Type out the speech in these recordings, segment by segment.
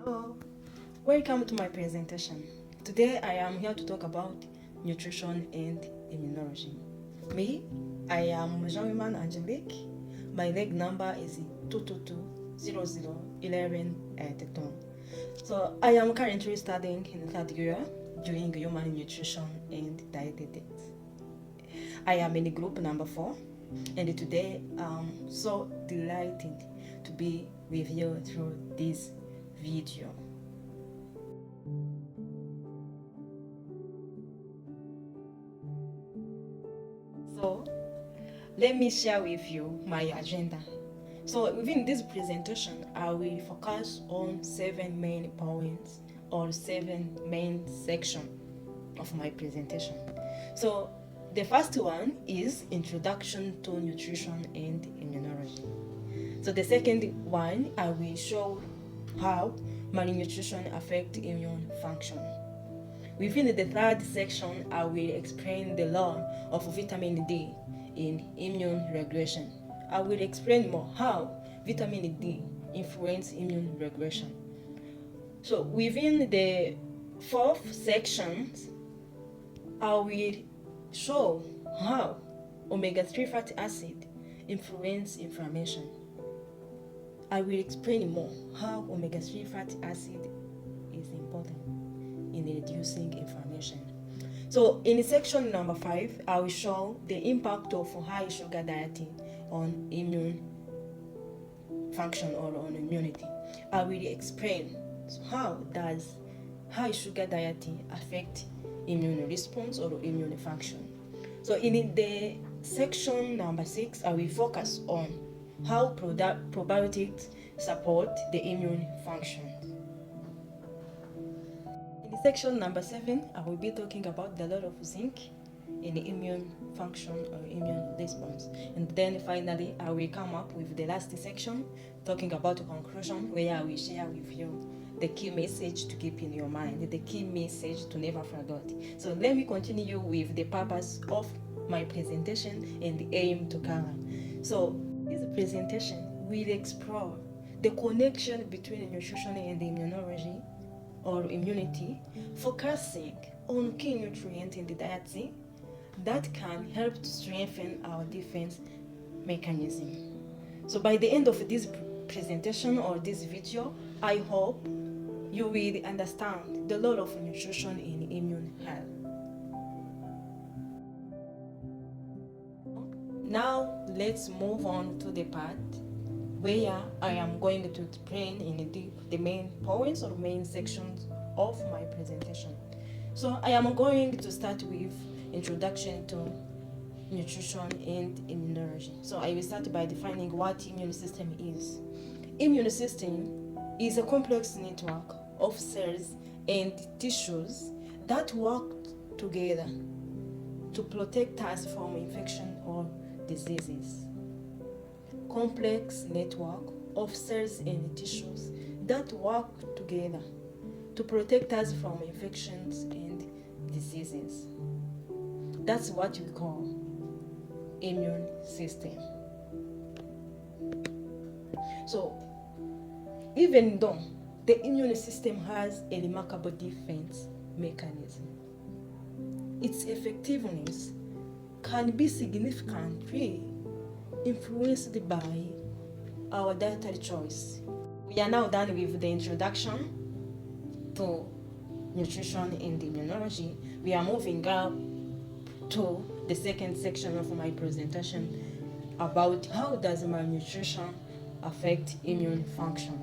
Hello, welcome to my presentation. Today I am here to talk about nutrition and immunology. Me, I am Jean-Human Angelique. My leg number is 222-0011 at the time. So I am currently studying in third year doing human nutrition and dietetics. I am in group number 4, and today I'm so delighted to be with you through this video. So let me share with you my agenda. So within this presentation, I will focus on 7 main points or 7 main sections of my presentation. So the first one is Introduction to Nutrition and Immunology. So the second one, I will show how malnutrition affects immune function. Within the third section, I will explain the role of vitamin D in immune regulation. I will explain more how vitamin D influences immune regulation. So within the fourth section, I will show how omega-3 fatty acid influence inflammation. I will explain more how omega-3 fatty acid is important in reducing inflammation. So in section number 5, I will show the impact of high sugar dieting on immune function or on immunity. I will explain how does high sugar dieting affect immune response or immune function. So in the section number 6, I will focus on how probiotics support the immune function. In section number 7, I will be talking about the role of zinc in the immune function or immune response. And then finally, I will come up with the last section talking about a conclusion where I will share with you the key message to keep in your mind, the key message to never forget. So let me continue with the purpose of my presentation and the aim to cover. So this presentation will explore the connection between nutrition and immunology or immunity, focusing on key nutrients in the diet that can help to strengthen our defense mechanism. So by the end of this presentation or this video, I hope you will understand the role of nutrition in immune health. Now let's move on to the part where I am going to explain in the main points or main sections of my presentation. So I am going to start with Introduction to Nutrition and Immunology. So I will start by defining what immune system is. Immune system is a complex network of cells and tissues that work together to protect us from infection or diseases. Complex network of cells and tissues that work together to protect us from infections and diseases. That's what we call immune system. So even though the immune system has a remarkable defense mechanism, its effectiveness can be significantly influenced by our dietary choice. We are now done with the introduction to nutrition and immunology. We are moving up to the second section of my presentation about how does malnutrition affect immune function.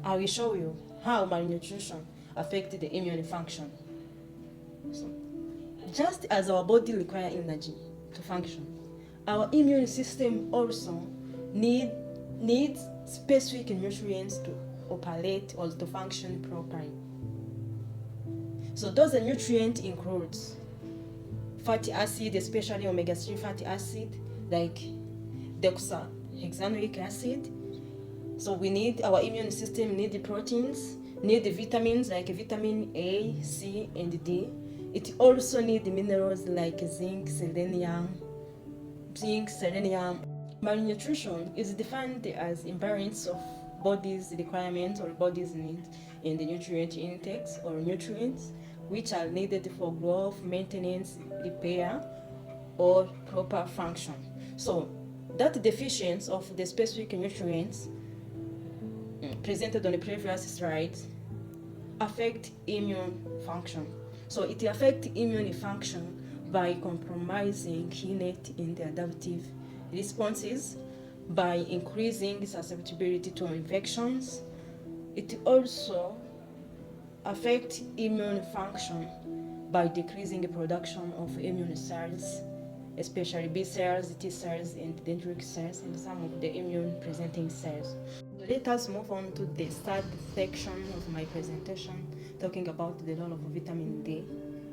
I will show you how malnutrition affects the immune function. So, just as our body requires energy to function, our immune system also needs specific nutrients to operate or to function properly. So those nutrients include fatty acid, especially omega-3 fatty acid, like deoxyhexanoic acid. So our immune system need the proteins, need the vitamins like vitamin A, C, and D. It also needs minerals like zinc, selenium. Malnutrition is defined as imbalance of body's requirements or body's needs in the nutrient intakes or nutrients which are needed for growth, maintenance, repair, or proper function. So that deficiency of the specific nutrients presented on the previous slides affect immune function. So it affects immune function by compromising innate and adaptive responses, by increasing susceptibility to infections. It also affects immune function by decreasing the production of immune cells, especially B cells, T cells, and dendritic cells, and some of the immune presenting cells. Let us move on to the third section of my presentation, talking about the role of vitamin D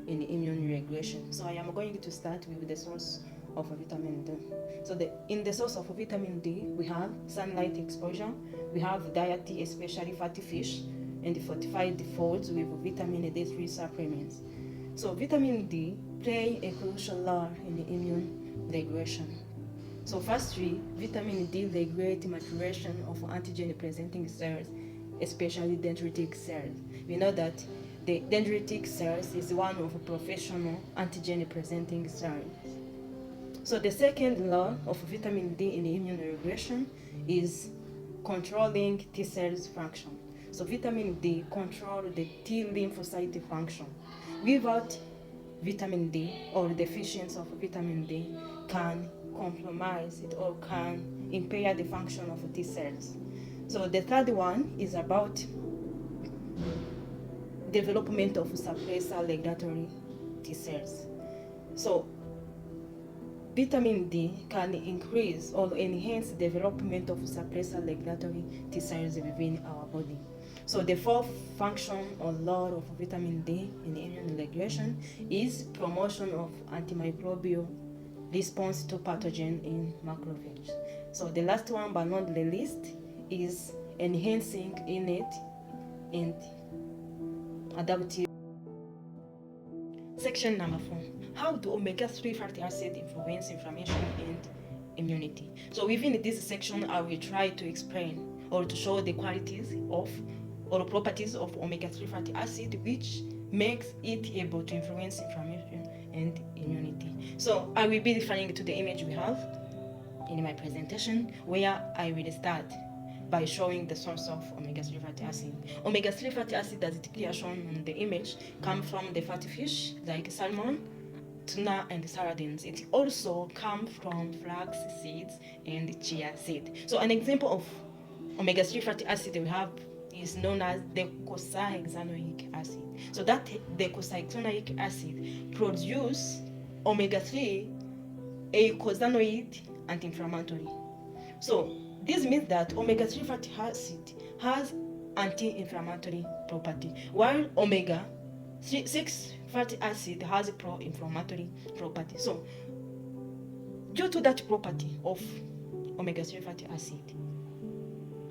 in immune regulation. So I am going to start with the source of vitamin D. So in the source of vitamin D, we have sunlight exposure, we have diet, especially fatty fish, and fortified foods with vitamin D3 supplements. So vitamin D play a crucial role in the immune regulation. So firstly, vitamin D regulates maturation of antigen-presenting cells, especially dendritic cells. We know that the dendritic cells is one of professional antigen-presenting cells. So the second law of vitamin D in immune regulation is controlling T cells function. So vitamin D controls the T lymphocyte function. Without vitamin D or deficiency of vitamin D can compromise it or can impair the function of T cells. So the third one is about development of suppressor regulatory T cells. So vitamin D can increase or enhance development of suppressor regulatory T cells within our body. So the fourth function or role of vitamin D in immune regulation is promotion of antimicrobial response to pathogen in macrophages. So the last one but not the least is enhancing innate and adaptive. Section number 4. How do omega-3 fatty acids influence inflammation and immunity? So within this section, I will try to explain or to show the qualities of or properties of omega-3 fatty acid which makes it able to influence inflammation and immunity. So I will be referring to the image we have in my presentation, where I will start by showing the source of omega-3 fatty acid. Omega-3 fatty acid, as it clearly shown on the image, come from the fatty fish like salmon, tuna, and sardines. It also comes from flax seeds and chia seed. So an example of omega-3 fatty acid we have is known as docosahexaenoic acid. So that docosahexaenoic acid produce omega-3 eicosanoid anti-inflammatory. So this means that omega-3 fatty acid has anti-inflammatory property, while omega-6 fatty acid has pro-inflammatory property. So due to that property of omega-3 fatty acid,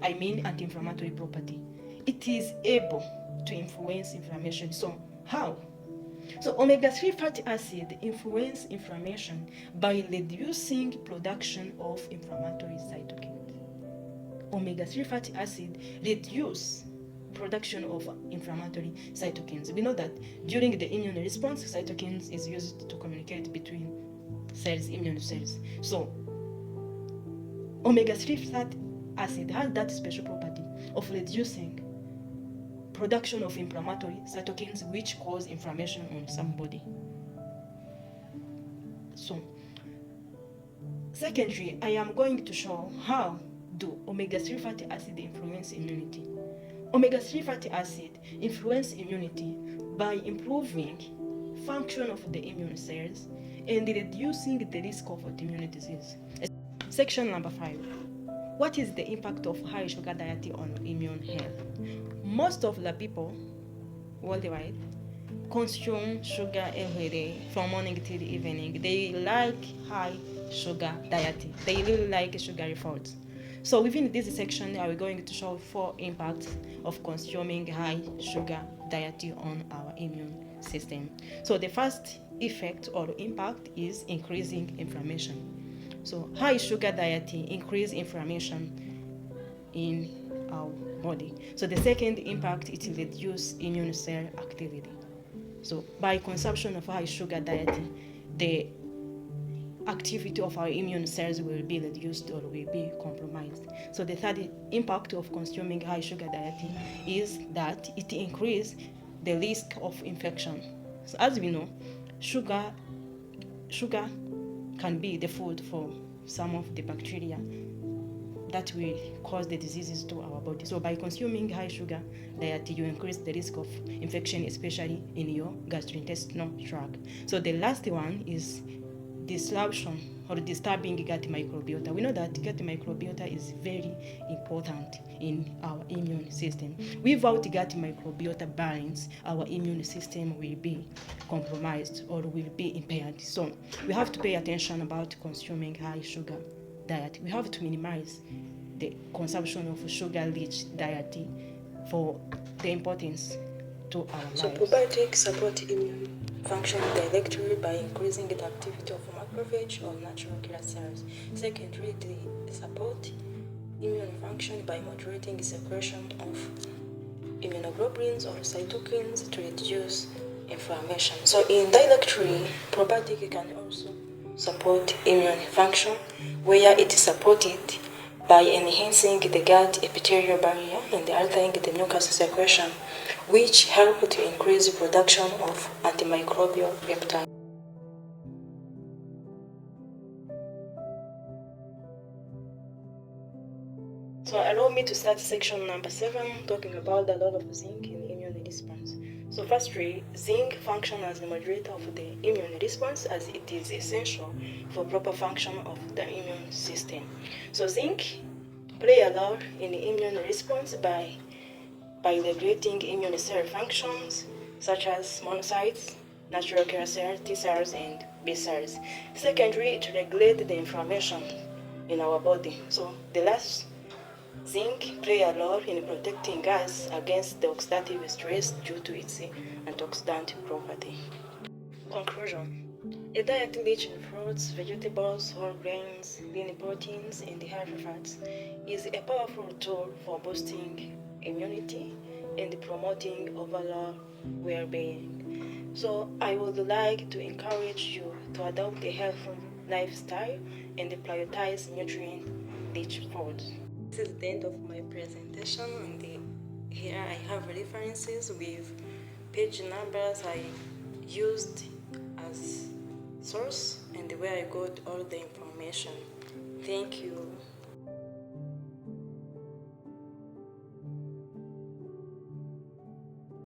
I mean anti-inflammatory property, it is able to influence inflammation. So how? So omega-3 fatty acid influence inflammation by reducing production of inflammatory cytokines. Omega-3 fatty acid reduce production of inflammatory cytokines. We know that during the immune response, cytokines is used to communicate between cells, immune cells. So omega-3 fatty acid has that special property of reducing production of inflammatory cytokines which cause inflammation on somebody. So secondly, I am going to show how do omega-3 fatty acid influence immunity. Omega-3 fatty acid influence immunity by improving function of the immune cells and reducing the risk of autoimmune disease. Section number 5. What is the impact of high sugar diet on immune health? Most of the people worldwide consume sugar every day from morning till evening. They like high sugar diet. They really like sugary foods. So within this section, I will going to show 4 impacts of consuming high sugar diet on our immune system. So the first effect or impact is increasing inflammation. So high sugar diet increase inflammation in our body. So the second impact, it will reduce immune cell activity. So by consumption of high sugar diet, the activity of our immune cells will be reduced or will be compromised. So the third impact of consuming high sugar diet is that it increases the risk of infection. So as we know, sugar can be the food for some of the bacteria that will cause the diseases to our body. So by consuming high sugar diet, you increase the risk of infection, especially in your gastrointestinal tract. So the last one is disruption or disturbing gut microbiota. We know that gut microbiota is very important in our immune system. Without gut microbiota balance, our immune system will be compromised or will be impaired. So we have to pay attention about consuming high sugar diet. We have to minimize the consumption of sugar-rich diet for the importance to our lives. So probiotics support immune function directly by increasing the activity of macrophage or natural killer cells. Secondly, they support immune function by moderating the secretion of immunoglobulins or cytokines to reduce inflammation. So indirectly, probiotic can also support immune function, where it is supported by enhancing the gut epithelial barrier and altering the mucus secretion, which help to increase the production of antimicrobial peptides. So allow me to start section number 7, talking about the role of zinc in immune response. So firstly, zinc functions as a moderator of the immune response, as it is essential for proper function of the immune system. So zinc play a role in the immune response by regulating immune cell functions such as monocytes, natural killer cells, T cells, and B cells. Secondly, it regulates the inflammation in our body. So the last, zinc play a role in protecting us against the oxidative stress due to its antioxidant property. Conclusion. A diet rich in fruits, vegetables, whole grains, lean proteins, and healthy fats is a powerful tool for boosting immunity and promoting overall well-being. So I would like to encourage you to adopt a healthy lifestyle and prioritize nutrient-rich foods. This is the end of my presentation, and here I have references with page numbers I used as source and where I got all the information. Thank you.